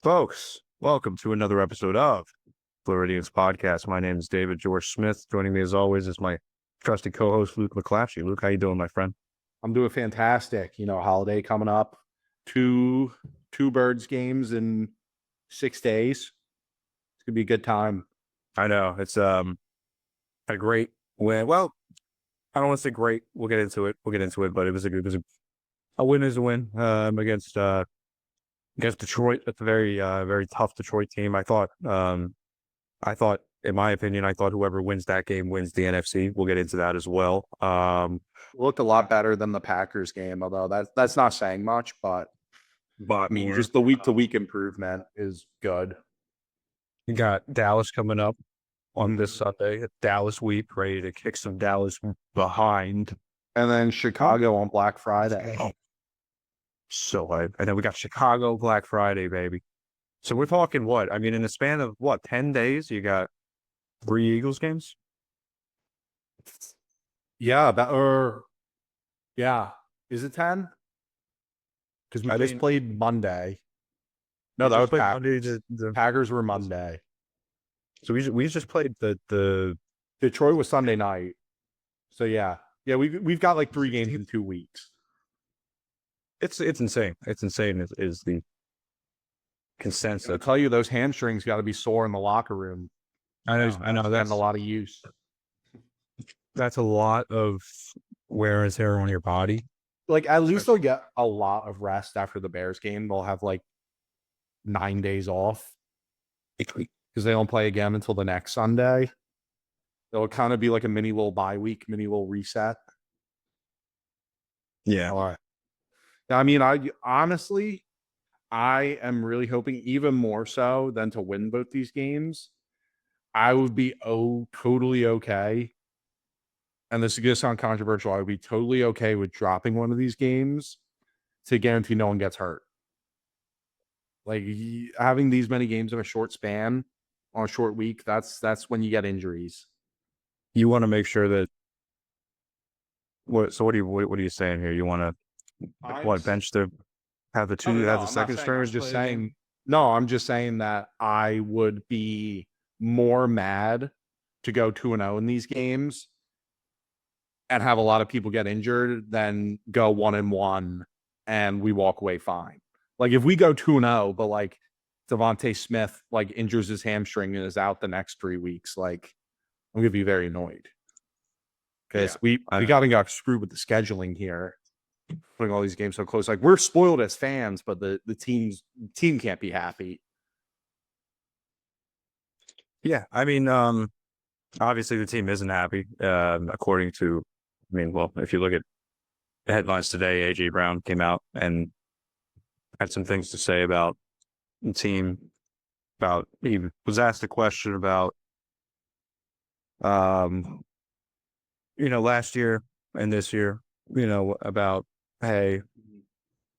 Folks, welcome to another episode of Phloridians podcast. My name is David George Smith. Joining me as always is my trusted co-host Luke McClapshy. Luke, how you doing, my friend? I'm doing fantastic. Holiday coming up. Two birds games in 6 days. It's gonna be a good time. I know it's a great win. Well, I don't want to say great. We'll get into it. But a win is a win against Detroit. That's a very tough Detroit team. I thought, in my opinion, whoever wins that game wins the NFC. We'll get into that as well. Looked a lot better than the Packers game, although that's not saying much. But I mean, just the week to week improvement is good. You got Dallas coming up on this Sunday. Dallas week, ready to kick some Dallas behind. And then Chicago on Black Friday. And then we got Chicago Black Friday, baby. So we're talking what? I mean, in the span of 10 days, you got 3 Eagles games? Yeah, is it 10? Because we just played Monday. No, that was Monday. The Packers were Monday. So we just played the Detroit was Sunday night. So yeah, we've got like 3 games in 2 weeks. It's insane. It's insane is the consensus. I'll tell you, those hamstrings got to be sore in the locker room. I know that's a lot of use. That's a lot of wear and tear on your body. Like, at least they'll get a lot of rest after the Bears game. They'll have like 9 days off because they don't play again until the next Sunday. It'll kind of be like a mini little bye week, mini little reset. Yeah. All right. I mean, I am really hoping, even more so than to win both these games, I would be totally okay. And this is going to sound controversial. I would be totally okay with dropping one of these games to guarantee no one gets hurt. Like, having these many games in a short span on a short week, that's when you get injuries. You want to make sure that. What are you saying here? You want to bench the have the second string? I'm just saying that I would be more mad to go 2-0 in these games and have a lot of people get injured than go 1-1 and we walk away fine. Like, if we go 2-0, but like Devontae Smith like injures his hamstring and is out the next 3 weeks, like, I'm gonna be very annoyed because we got screwed with the scheduling here, putting all these games so close. Like, we're spoiled as fans, but the team can't be happy. Yeah, I mean, obviously the team isn't happy. According to, if you look at the headlines today, AJ Brown came out and had some things to say about the team. He was asked a question about, last year and this year, about, hey,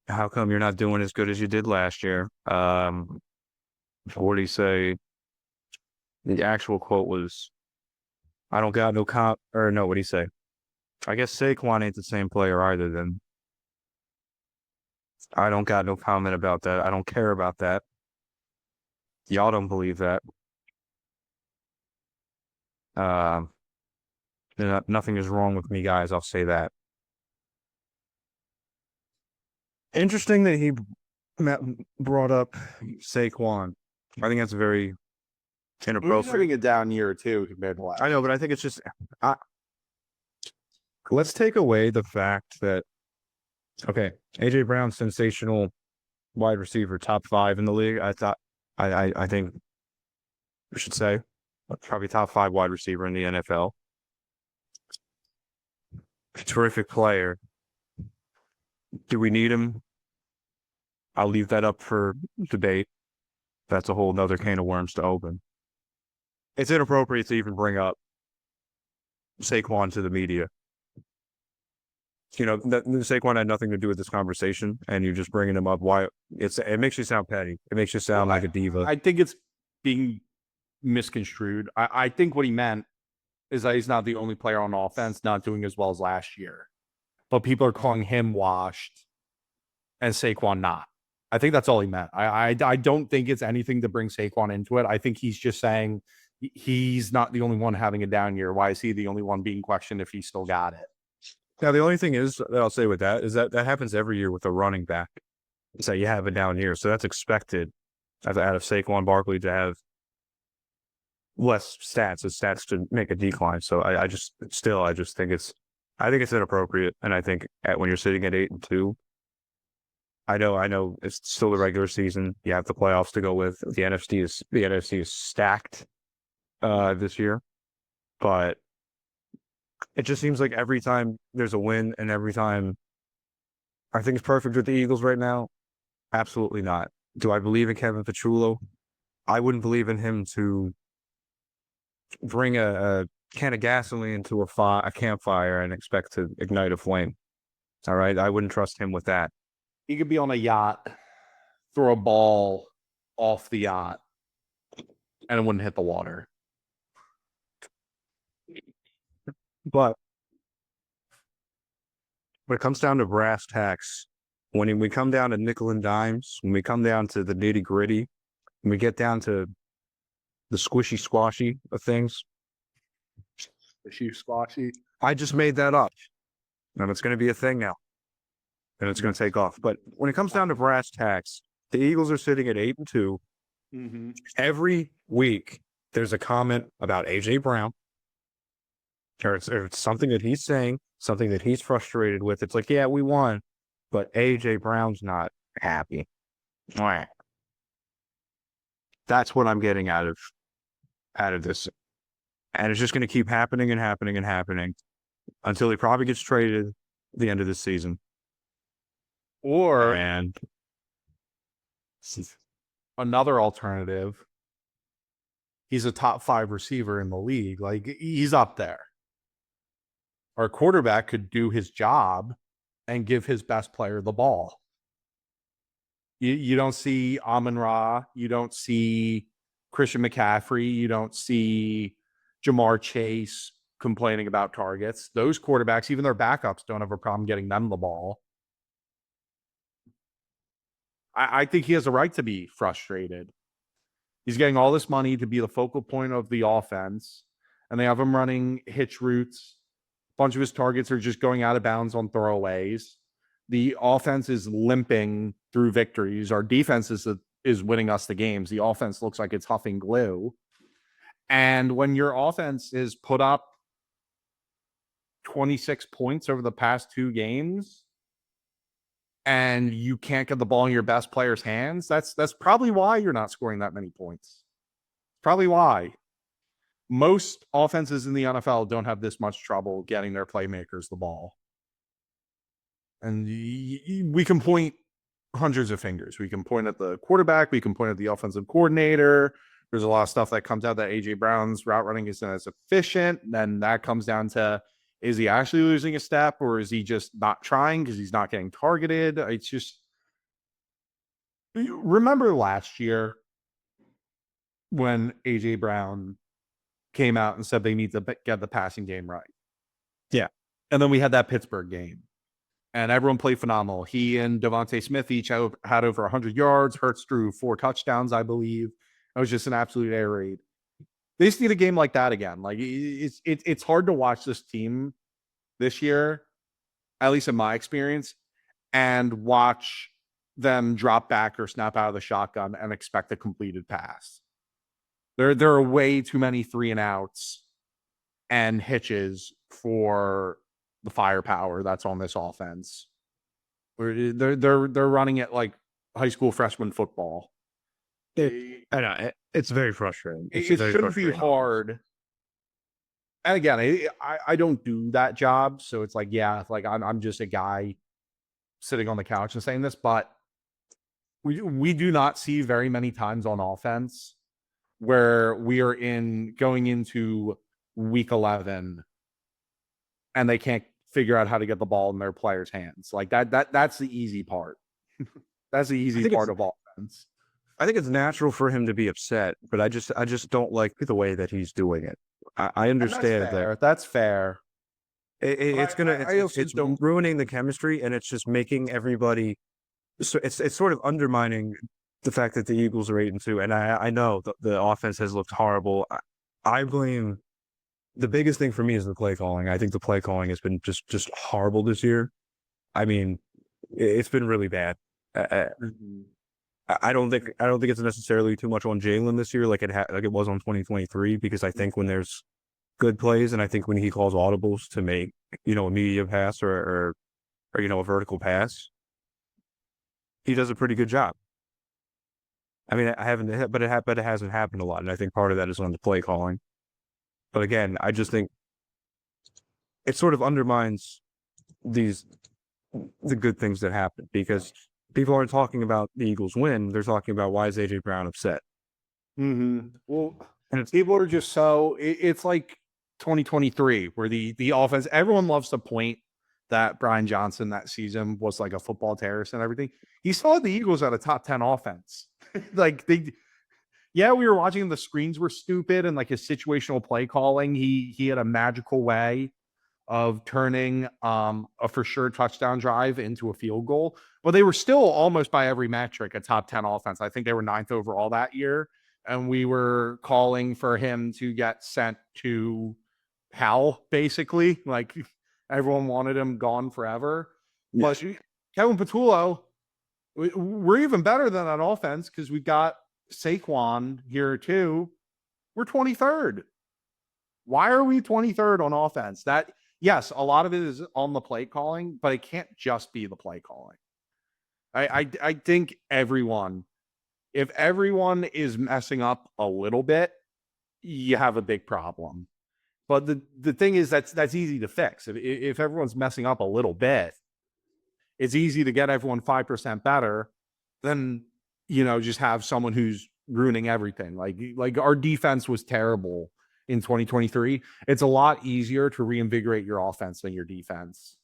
how come you're not doing as good as you did last year? What did he say? The actual quote was, I don't got no what did he say? I guess Saquon ain't the same player either, then. I don't got no comment about that. I don't care about that. Y'all don't believe that. Nothing is wrong with me, guys. I'll say that. Interesting that he brought up Saquon. I think that's very inappropriate. He's having a down year or two compared to last. I know, but I think it's just. Let's take away the fact that, AJ Brown, sensational wide receiver, top 5 in the league. I think we should say probably top 5 wide receiver in the NFL. Terrific player. Do we need him? I'll leave that up for debate. That's a whole nother can of worms to open. It's inappropriate to even bring up Saquon to the media. Saquon had nothing to do with this conversation, and you're just bringing him up. Why? It makes you sound petty. It makes you sound like a diva. I think it's being misconstrued. I think what he meant is that he's not the only player on offense not doing as well as last year, but people are calling him washed and Saquon not. I think that's all he meant. I don't think it's anything to bring Saquon into it. I think he's just saying he's not the only one having a down year. Why is he the only one being questioned if he still got it? Now, the only thing is that I'll say with that is that happens every year with a running back. So you have a down year. So that's expected out of Saquon Barkley to have less stats, as stats to make a decline. So I just think it's inappropriate. And I think when you're sitting at 8-2, I know it's still the regular season. You have the playoffs to go with. The NFC is stacked this year, but it just seems like every time there's a win and every time are things perfect with the Eagles right now? Absolutely not. Do I believe in Kevin Petrulo? I wouldn't believe in him to bring a can of gasoline to a campfire and expect to ignite a flame. All right, I wouldn't trust him with that. He could be on a yacht, throw a ball off the yacht, and it wouldn't hit the water. But when it comes down to brass tacks, when we come down to nickel and dimes, when we come down to the nitty gritty, when we get down to the squishy squashy of things, Squashy. I just made that up. And it's going to be a thing now. And it's going to take off. But when it comes down to brass tacks, the Eagles are sitting at 8-2. Mm-hmm. Every week, there's a comment about A.J. Brown. Or it's something that he's saying, something that he's frustrated with. It's like, yeah, we won, but A.J. Brown's not happy. That's what I'm getting out of this. And it's just going to keep happening and happening and happening until he probably gets traded at the end of the season. Or And another alternative, he's a top 5 receiver in the league. Like, he's up there. Our quarterback could do his job and give his best player the ball. You don't see Amon-Ra. You don't see Christian McCaffrey. You don't see Jamar Chase complaining about targets. Those quarterbacks, even their backups, don't have a problem getting them the ball. I think he has a right to be frustrated. He's getting all this money to be the focal point of the offense, and they have him running hitch routes. A bunch of his targets are just going out of bounds on throwaways. The offense is limping through victories. Our defense is winning us the games. The offense looks like it's huffing glue. And when your offense is put up 26 points over the past 2 games, and you can't get the ball in your best player's hands, that's probably why you're not scoring that many points. Probably why. Most offenses in the NFL don't have this much trouble getting their playmakers the ball. And we can point hundreds of fingers. We can point at the quarterback. We can point at the offensive coordinator. There's a lot of stuff that comes out that A.J. Brown's route running isn't as efficient. Then that comes down to, is he actually losing a step, or is he just not trying because he's not getting targeted? It's just, remember last year when A.J. Brown came out and said they need to get the passing game right. Yeah. And then we had that Pittsburgh game, and everyone played phenomenal. He and Devontae Smith each had over 100 yards. Hurts threw 4 touchdowns, I believe. It was just an absolute air raid. They just need a game like that again. Like, it's hard to watch this team this year, at least in my experience, and watch them drop back or snap out of the shotgun and expect a completed pass. There are way too many 3 and outs and hitches for the firepower that's on this offense. They're running it like high school freshman football. I know it's very frustrating. It shouldn't be hard. And again, I don't do that job, so it's like, yeah, like I'm just a guy sitting on the couch and saying this, but we do not see very many times on offense where we are going into week 11 and they can't figure out how to get the ball in their players' hands. Like that's the easy part. That's the easy part of offense. I think it's natural for him to be upset, but I just don't like the way that he's doing it. I understand that. That's fair. It's ruining the chemistry, and it's just making everybody so it's sort of undermining the fact that the Eagles are 8-2, and I know the offense has looked horrible. I blame the biggest thing for me is the play calling. I think the play calling has been just horrible this year. I mean, it's been really bad. I don't think it's necessarily too much on Jalen this year, like it was on 2023, because I think when there's good plays, and I think when he calls audibles to make a medium pass or a vertical pass, he does a pretty good job. I mean, I haven't, but it hasn't happened a lot, and I think part of that is on the play calling. But again, I just think it sort of undermines the good things that happen, because people aren't talking about the Eagles win. They're talking about why is AJ Brown upset. Well, and people are just it's like 2023 where the offense, everyone loves to point that Brian Johnson that season was like a football terrorist and everything. He saw the Eagles at a top 10 offense. Like we were watching, the screens were stupid, and like his situational play calling, he had a magical way of turning a for sure touchdown drive into a field goal. But they were still almost by every metric a top 10 offense. I think they were 9th overall that year. And we were calling for him to get sent to hell, basically. Like everyone wanted him gone forever. Yeah. But Kevin Patullo, we're even better than that offense because we've got Saquon here too. We're 23rd. Why are we 23rd on offense? That, yes, a lot of it is on the play calling, but it can't just be the play calling. I think if everyone is messing up a little bit, you have a big problem. But the thing is that's easy to fix. If everyone's messing up a little bit, it's easy to get everyone 5% better than just have someone who's ruining everything. Like our defense was terrible in 2023. It's a lot easier to reinvigorate your offense than your defense.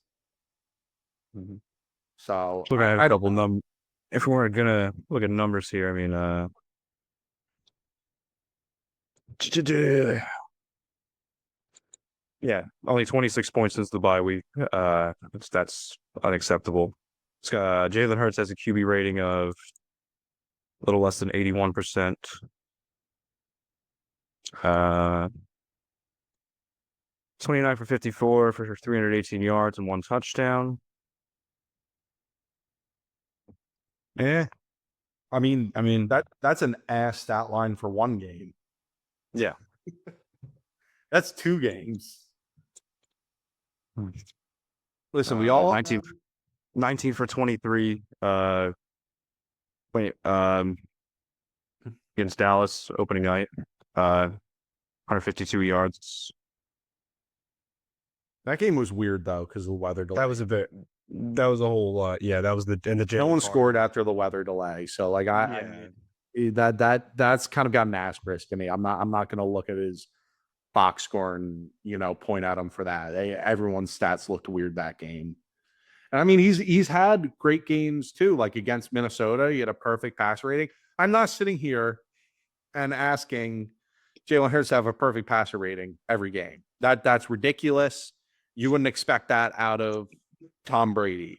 Mm-hmm. So look, I have a couple if we're gonna look at numbers here, I mean, yeah, only 26 points since the bye week. That's unacceptable. Jalen Hurts has a QB rating of a little less than 81%. 29 for 54 for 318 yards and 1 touchdown. Yeah. I mean that's an ass stat line for one game. Yeah. That's 2 games. Listen, we all 19 for 23 against Dallas opening night. 152 yards. That game was weird though because of the weather delay. That was a whole lot. Yeah, that was the no one scored after the weather delay. So like that's kind of got an asterisk to me. I'm not gonna look at his box score and point at him for that. Everyone's stats looked weird that game. And I mean he's had great games too, like against Minnesota. He had a perfect pass rating. I'm not sitting here and asking Jalen Hurts to have a perfect passer rating every game. That's ridiculous. You wouldn't expect that out of Tom Brady.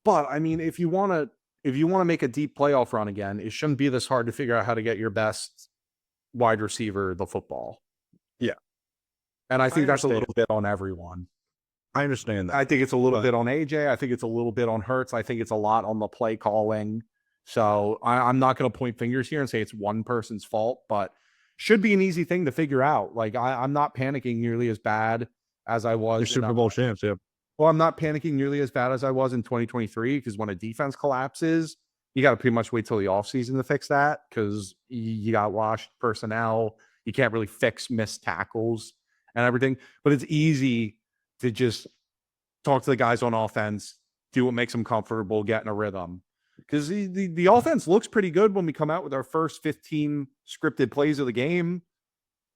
But I mean, if you want to make a deep playoff run again, it shouldn't be this hard to figure out how to get your best wide receiver the football. Yeah. And I think that's a little bit on everyone. I understand that. I think it's a little bit on AJ. I think it's a little bit on Hurts. I think it's a lot on the play calling. So I'm not going to point fingers here and say it's one person's fault, but should be an easy thing to figure out. Like I'm not panicking nearly as bad as I was. Your Super Bowl champs, yeah. Well, I'm not panicking nearly as bad as I was in 2023 because when a defense collapses, you got to pretty much wait till the offseason to fix that because you got washed personnel. You can't really fix missed tackles and everything. But it's easy to just talk to the guys on offense, do what makes them comfortable, get in a rhythm. Because the offense looks pretty good when we come out with our first 15 scripted plays of the game.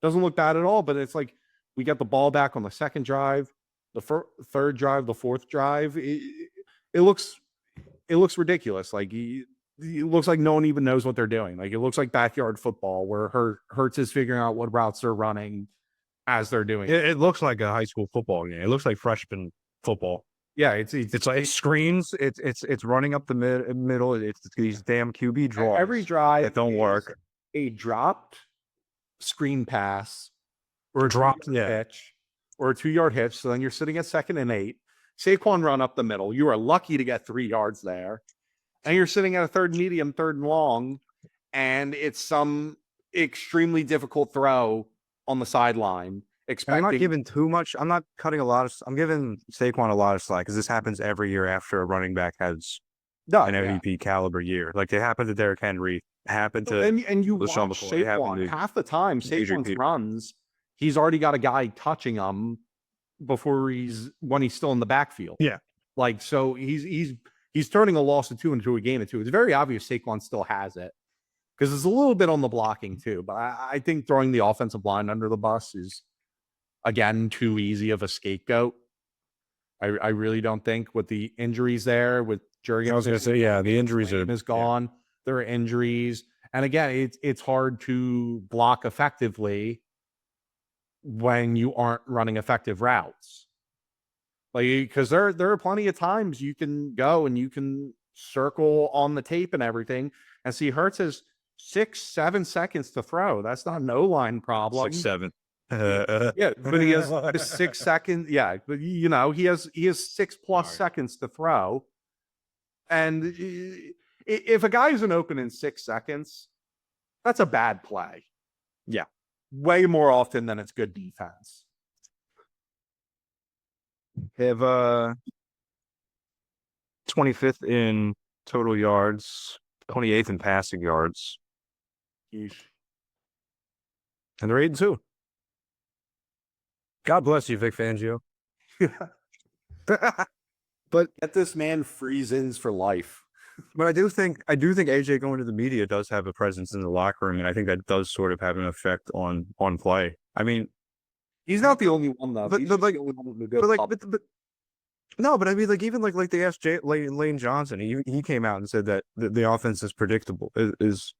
Doesn't look bad at all, but it's like we get the ball back on the second drive, the third drive, the fourth drive. It looks ridiculous. Like it looks like no one even knows what they're doing. Like it looks like backyard football where Hurts is figuring out what routes they're running as they're doing. It looks like a high school football game. It looks like freshman football. Yeah, It's like screens. It's running up the middle. It's these damn QB draws. every drive that don't work. A dropped screen pass or a Dropped, 2-yard yeah. hitch or a 2-yard hitch. So then you're sitting at 2nd and 8. Saquon run up the middle. You are lucky to get 3 yards there. And you're sitting at a 3rd medium, 3rd and long, and it's some extremely difficult throw on the sideline. I'm not giving too much. I'm not cutting a lot of. I'm giving Saquon a lot of slack because this happens every year after a running back has an MVP caliber year. Like it happened to Derrick Henry. Happened to and you watch LaShawn McCoy. It happened Saquon to half the time. Adrian Saquon's Peterson. runs, he's already got a guy touching him before when he's still in the backfield. Yeah. Like so he's turning a loss of 2 into a gain of 2. It's very obvious Saquon still has it because it's a little bit on the blocking too. But I think throwing the offensive line under the bus is again too easy of a scapegoat. I really don't think with the injuries there with Jurgens. I was going to say, yeah, the injuries is gone. Yeah. There are injuries, and again, it's hard to block effectively when you aren't running effective routes. Like because there are plenty of times you can go and you can circle on the tape and everything, and see Hurts has 6-7 seconds to throw. That's not an O-line problem. 6-7. Yeah, but he has 6 seconds. Yeah, but you know he has 6+ seconds to throw, and if a guy isn't open in 6 seconds, that's a bad play. Yeah, way more often than it's good defense. Have 25th in total yards, 28th in passing yards, Yeesh. and they're 8-2. God bless you, Vic Fangio. But get this man freezins for life. But I do think AJ going to the media does have a presence in the locker room, and I think that does sort of have an effect on play. I mean, he's not the only one though. But no, but I mean, like even like they asked Lane Johnson, he came out and said that the offense is predictable, is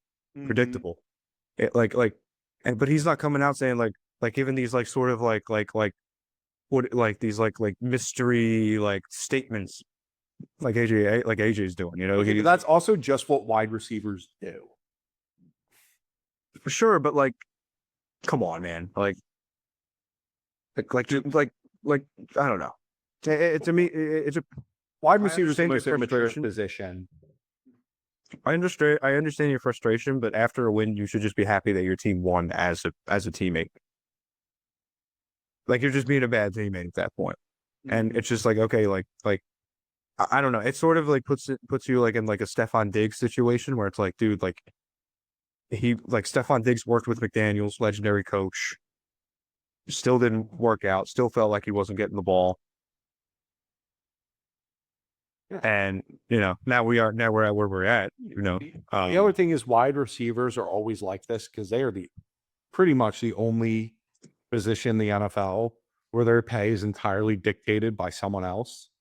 predictable. It, but he's not coming out saying like giving these like sort of like what like these like mystery like statements like AJ's doing, you know. Okay, that's also just what wide receivers do. For sure, but like, come on, man, like I don't know. To me, it's a wide receiver's the most immature position. I understand your frustration, but after a win, you should just be happy that your team won as a teammate. Like you're just being a bad teammate at that point, and it's just like okay, like I don't know. It sort of like puts you like in like a Stephon Diggs situation where it's like, dude, like Stephon Diggs worked with McDaniels, legendary coach. Still didn't work out. Still felt like he wasn't getting the ball. Yeah. And you know, now we're at where we're at. You know, the other thing is wide receivers are always like this because they are pretty much the only position in the NFL where their pay is entirely dictated by someone else.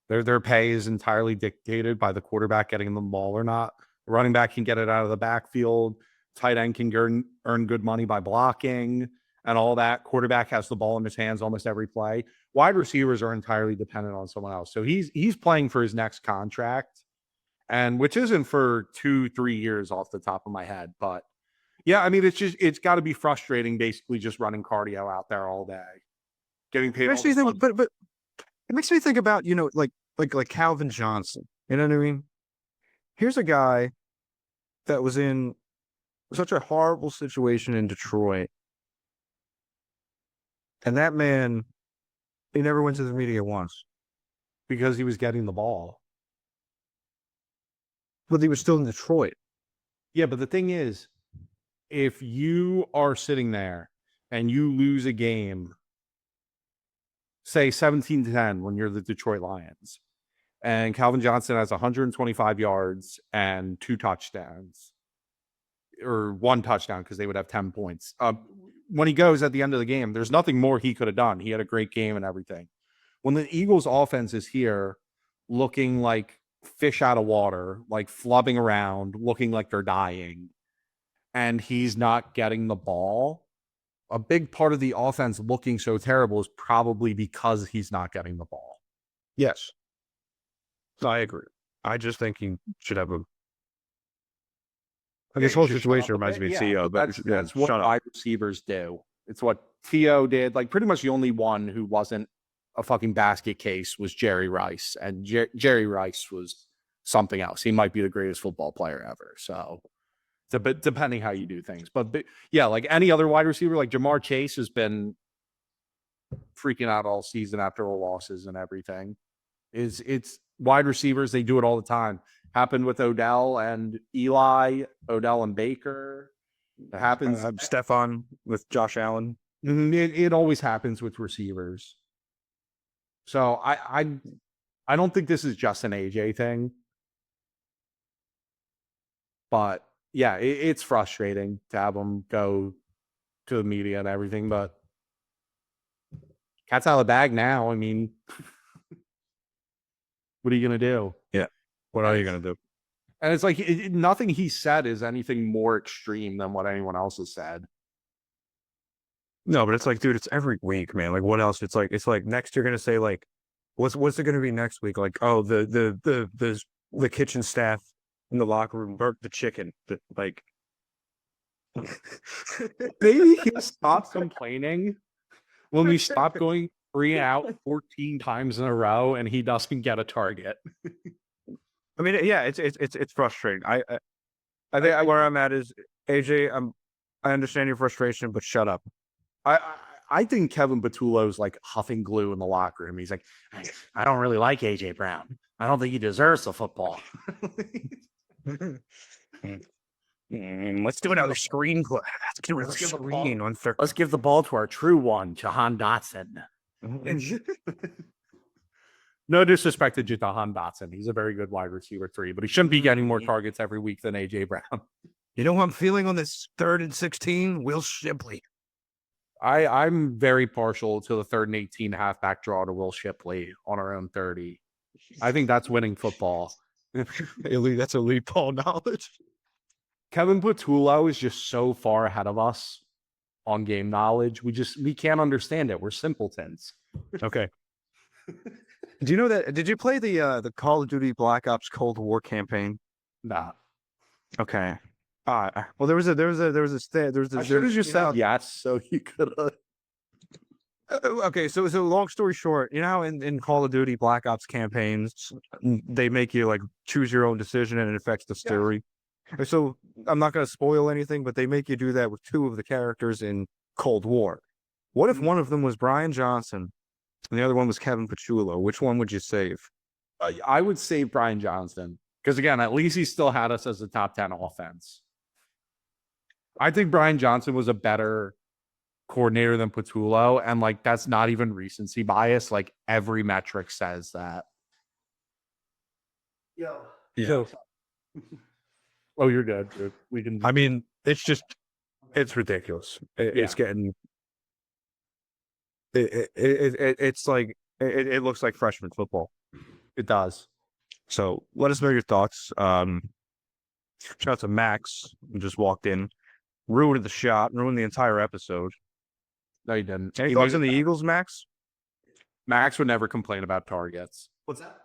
Their pay is entirely dictated by the quarterback getting the ball or not. The running back can get it out of the backfield. Tight end can earn good money by blocking and all that. Quarterback has the ball in his hands almost every play. Wide receivers are entirely dependent on someone else. So he's playing for his next contract, and which isn't for 2-3 years off the top of my head. But yeah, I mean, it's got to be frustrating basically just running cardio out there all day, getting paid. But it makes me think about, you know, like Calvin Johnson. You know what I mean? Here's a guy that was in such a horrible situation in Detroit. And that man, he never went to the media once. Because he was getting the ball. But he was still in Detroit. Yeah, but the thing is, if you are sitting there and you lose a game, say 17-10 when you're the Detroit Lions, and Calvin Johnson has 125 yards and 2 touchdowns, or 1 touchdown because they would have 10 points. When he goes at the end of the game, there's nothing more he could have done. He had a great game and everything. When the Eagles offense is here looking like fish out of water, like flubbing around, looking like they're dying, and he's not getting the ball, a big part of the offense looking so terrible is probably because he's not getting the ball. Yes. I agree. I just think he should have a. Like this whole situation reminds me of Theo, but that's what shut up. wide receivers do. It's what Theo did. Like pretty much the only one who wasn't a fucking basket case was Jerry Rice, and Jerry Rice was something else. He might be the greatest football player ever. So it's a bit depending how you do things, but yeah, like any other wide receiver, like Jamar Chase has been freaking out all season after the losses and everything. It's wide receivers, they do it all the time. Happened with Odell and Eli, Odell and Baker. It happens. Stefan with Josh Allen. It always happens with receivers. So I don't think this is just an AJ thing. But yeah, it's frustrating to have him go to the media and everything, but cat's out of the bag now. I mean, what are you going to do? Yeah. What are you going to do? And it's like nothing he said is anything more extreme than what anyone else has said. No, but it's like, dude, it's every week, man. Like, what else? It's like next you're gonna say like, what's it gonna be next week? Like, oh, the kitchen staff in the locker room burnt the chicken. Like, maybe he'll stop complaining when we stop going 3 out 14 times in a row and he doesn't get a target. I mean, yeah, it's frustrating. I think where I'm at is AJ. I understand your frustration, but shut up. I think Kevin Patullo's like huffing glue in the locker room. He's like, I don't really like AJ Brown. I don't think he deserves the football. Let's do another screen. Let's do another screen on third. Let's give the ball to our true one, Jahan Dotson. No disrespect to Jahan Dotson. He's a very good wide receiver 3, but he shouldn't be getting more targets every week than AJ Brown. You know what I'm feeling on this 3rd and 16? Will Shipley. I'm very partial to the 3rd and 18 halfback draw to Will Shipley on our own 30. I think that's winning football. That's elite ball knowledge. Kevin Patullo is just so far ahead of us on game knowledge. We can't understand it. We're simpletons. Okay. Do you know that? Did you play the Call of Duty Black Ops Cold War campaign? Nah. Okay. Well, there was a. I should have just said yes, so you could. Okay, so long story short, you know how in Call of Duty Black Ops campaigns, they make you like choose your own decision and it affects the story. Yeah. So I'm not going to spoil anything, but they make you do that with 2 of the characters in Cold War. What if one of them was Brian Johnson and the other one was Kevin Patullo? Which one would you save? I would save Brian Johnson because again, at least he still had us as a top 10 offense. I think Brian Johnson was a better coordinator than Patullo, and like that's not even recency bias. Like every metric says that. Yeah. Oh, you're good, dude. We can. I mean, it's ridiculous. It's getting. It's like it looks like freshman football. It does. So let us know your thoughts. Shout out to Max, who just walked in. Ruined the shot, ruined the entire episode. No, he didn't. Any thoughts on the Eagles, Max? Max would never complain about targets. What's that?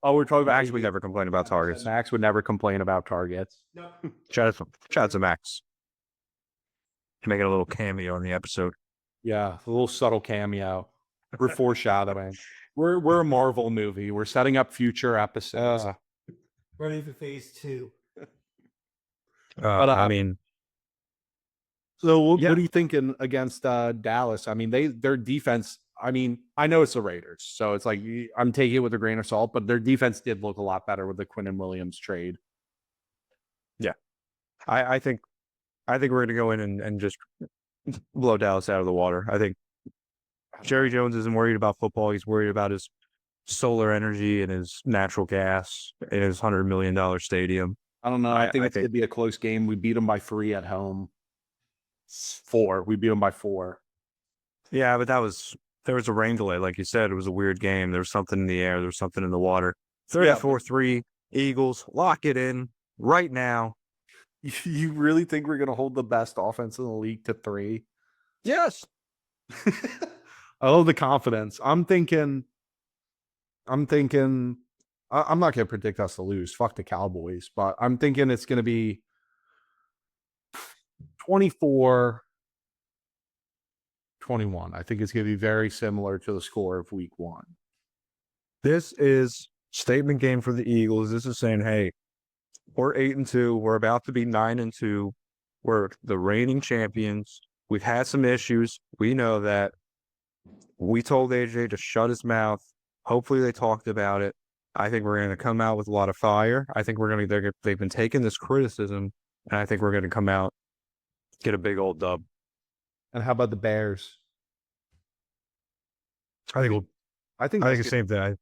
Oh, we're talking about Max would never complain about targets. Max would never complain about targets. No. Shout out to Max. Making a little cameo in the episode. Yeah, a little subtle cameo. We're foreshadowing. We're a Marvel movie. We're setting up future episodes. Ready for phase 2. I mean, so what are you thinking against Dallas? I mean, their defense. I mean, I know it's the Raiders, so it's like I'm taking it with a grain of salt, but their defense did look a lot better with the Quinnen Williams trade. Yeah, I think we're going to go in and just blow Dallas out of the water. I think Jerry Jones isn't worried about football. He's worried about his solar energy and his natural gas in his $100 million stadium. I don't know. I think it's going to be a close game. We beat them by 3 at home. 4. We beat them by 4. Yeah, but there was a rain delay. Like you said, it was a weird game. There was something in the air. There was something in the water. 34-3, Eagles. Lock it in right now. You really think we're going to hold the best offense in the league to 3? Yes. I love the confidence. I'm thinking I'm thinking I'm not going to predict us to lose. Fuck the Cowboys, but I'm thinking it's going to be 24-21. I think it's going to be very similar to the score of week 1. This is statement game for the Eagles. This is saying, hey, we're 8-2. We're about to be 9-2. We're the reigning champions. We've had some issues. We know that. We told AJ to shut his mouth. Hopefully they talked about it. I think we're going to come out with a lot of fire. I think they've been taking this criticism, and I think we're going to come out, get a big old dub. And how about the Bears? I think the same thing.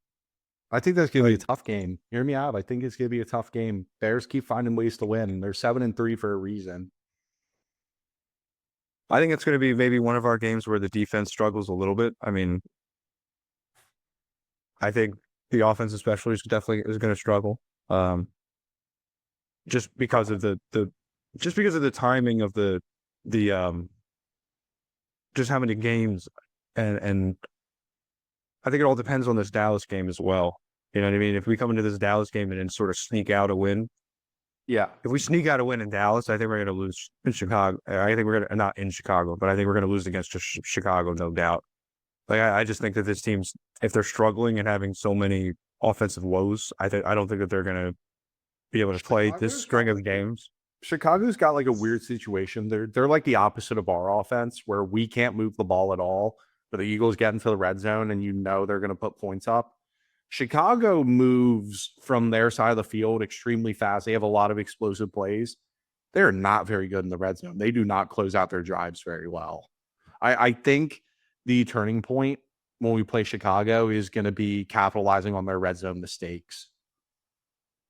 I think that's going to be a tough game. Hear me out. I think it's going to be a tough game. Bears keep finding ways to win. They're 7-3 for a reason. I think it's going to be maybe one of our games where the defense struggles a little bit. I mean, I think the offense especially is going to struggle. Just because of the timing of the just how many games and I think it all depends on this Dallas game as well. You know what I mean? If we come into this Dallas game and then sort of sneak out a win, yeah. If we sneak out a win in Dallas, I think we're going to lose in Chicago. I think we're going to not in Chicago, but I think we're going to lose against Chicago, no doubt. Like I just think that this team's, if they're struggling and having so many offensive woes, I don't think that they're going to be able to play this string of games. Chicago's got like a weird situation. They're like the opposite of our offense, where we can't move the ball at all, but the Eagles get into the red zone and they're going to put points up. Chicago moves from their side of the field extremely fast. They have a lot of explosive plays. They're not very good in the red zone. They do not close out their drives very well. I think the turning point when we play Chicago is going to be capitalizing on their red zone mistakes.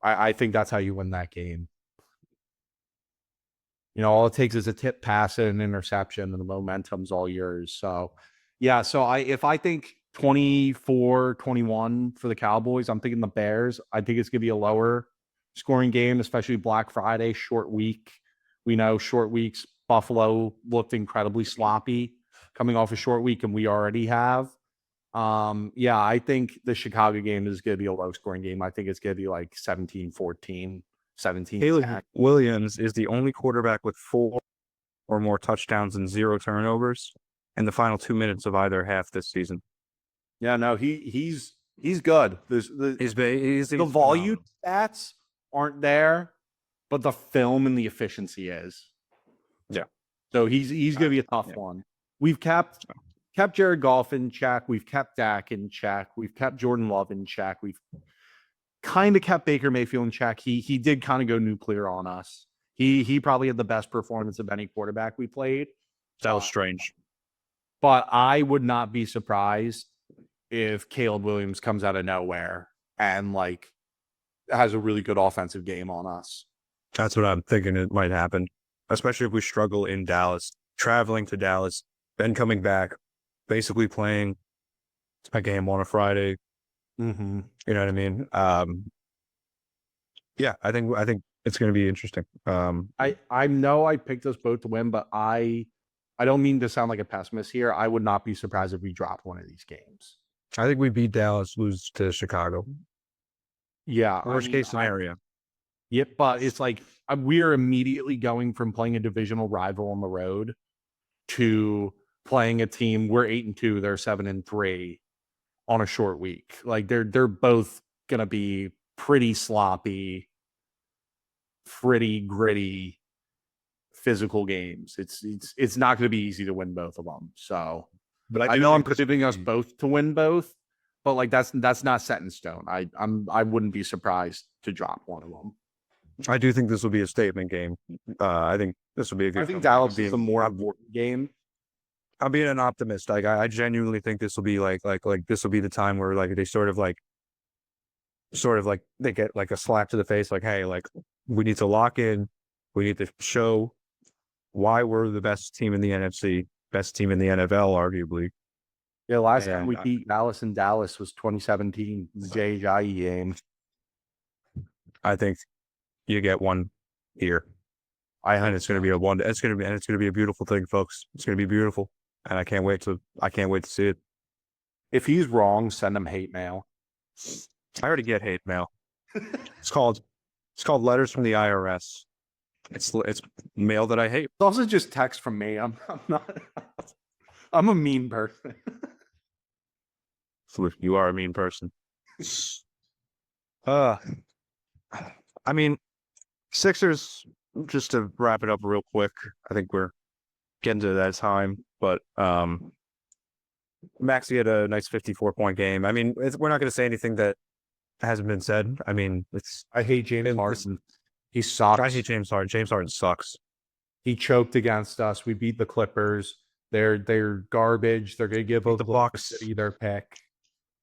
I think that's how you win that game. All it takes is a tip pass and an interception, and the momentum's all yours. So, yeah. So if I think 24-21 for the Cowboys, I'm thinking the Bears. I think it's going to be a lower scoring game, especially Black Friday, short week. We know short weeks, Buffalo looked incredibly sloppy coming off a short week, and we already have. I think the Chicago game is going to be a low scoring game. I think it's going to be like 17-14, 17. Caleb Williams is the only quarterback with 4 or more touchdowns and 0 turnovers in the final 2 minutes of either half this season. Yeah, no, he's good. The volume stats aren't there, but the film and the efficiency is. Yeah. So he's going to be a tough one. We've kept Jared Goff in check. We've kept Dak in check. We've kept Jordan Love in check. We've kind of kept Baker Mayfield in check. He did kind of go nuclear on us. He probably had the best performance of any quarterback we played. That was strange. But I would not be surprised if Caleb Williams comes out of nowhere and has a really good offensive game on us. That's what I'm thinking it might happen, especially if we struggle in Dallas, traveling to Dallas, then coming back, basically playing a game on a Friday. Mm-hmm. You know what I mean? I think it's going to be interesting. I know I picked us both to win, but I don't mean to sound like a pessimist here. I would not be surprised if we dropped one of these games. I think we beat Dallas, lose to Chicago. Yeah. Worst case scenario. Yep, but it's like we are immediately going from playing a divisional rival on the road to playing a team. We're 8-2, they're 7-3 on a short week. Like they're both gonna be pretty sloppy, pretty gritty, physical games. It's not gonna be easy to win both of them. So. But I know I'm predicting us both to win both, but that's not set in stone. I wouldn't be surprised to drop one of them. I do think this will be a statement game. I think this will be a good. I think Dallas is a more important game. I'm being an optimist. I genuinely think this will be like this will be the time where they sort of they get a slap to the face. Hey, we need to lock in. We need to show why we're the best team in the NFC. Best team in the NFL, arguably. Yeah, last time we beat Dallas in Dallas was 2017, the Jai game. I think you get one here, and it's going to be It's going to be a beautiful thing, folks. It's going to be beautiful, and I can't wait to see it. If he's wrong, send him hate mail. I already get hate mail. It's called letters from the IRS. It's mail that I hate. It's also just text from me. I'm not. I'm a mean person. You are a mean person. I mean, Sixers, just to wrap it up real quick, I think we're getting to that time, but Maxey had a nice 54-point game. I mean, we're not going to say anything that hasn't been said. I mean, I hate James It's- Harden. He sucks. I hate James Harden. James Harden sucks. He choked against us. We beat the Clippers. They're garbage. They're gonna give Beat the Oklahoma Bucks. City their pick.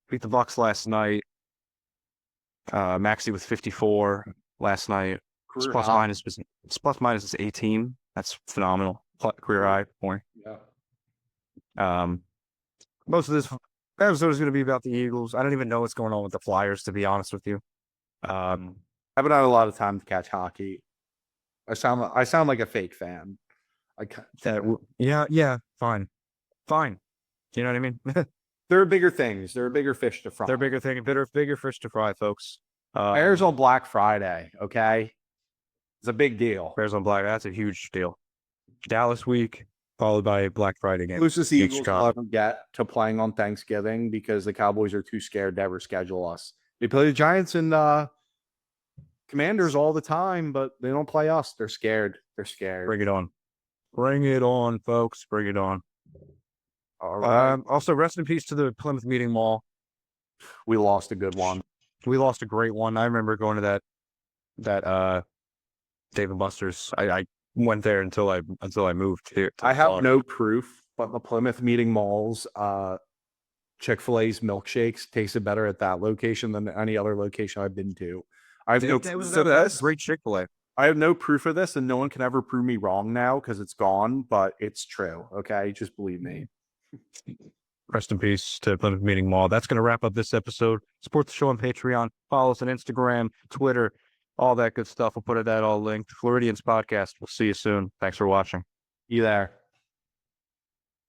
Beat the Bucks last night. Maxey with 54 last night. His Career plus high. minus is 18. That's phenomenal. Career high point. Yeah. Most of this episode is going to be about the Eagles. I don't even know what's going on with the Flyers, to be honest with you. I haven't had a lot of time to catch hockey. I sound like a fake fan. Yeah, fine. You know what I mean? There are bigger things. There are bigger fish to fry. They're bigger fish to fry, folks. Bears on Black Friday. Okay, it's a big deal. Bears on Black. That's a huge deal. Dallas week followed by a Black Friday game. Closest against Eagles Chicago. will ever get to playing on Thanksgiving because the Cowboys are too scared to ever schedule us. They play the Giants and Commanders all the time, but they don't play us. They're scared. They're scared. Bring it on, folks. Bring it on. All right. Also, rest in peace to the Plymouth Meeting Mall. We lost a good one. We lost a great one. I remember going to that Dave and Buster's. I went there until I moved here. I have no proof, but the Plymouth Meeting Mall's Chick-fil-A's milkshakes tasted better at that location than any other location I've been to. I have That's great Chick-fil-A. I have no proof of this, and no one can ever prove me wrong now because it's gone, but it's true. Okay, just believe me. Rest in peace to Plymouth Meeting Mall. That's going to wrap up this episode. Support the show on Patreon. Follow us on Instagram, Twitter, all that good stuff. We'll put that all linked. Phloridians podcast. We'll see you soon. Thanks for watching. You there?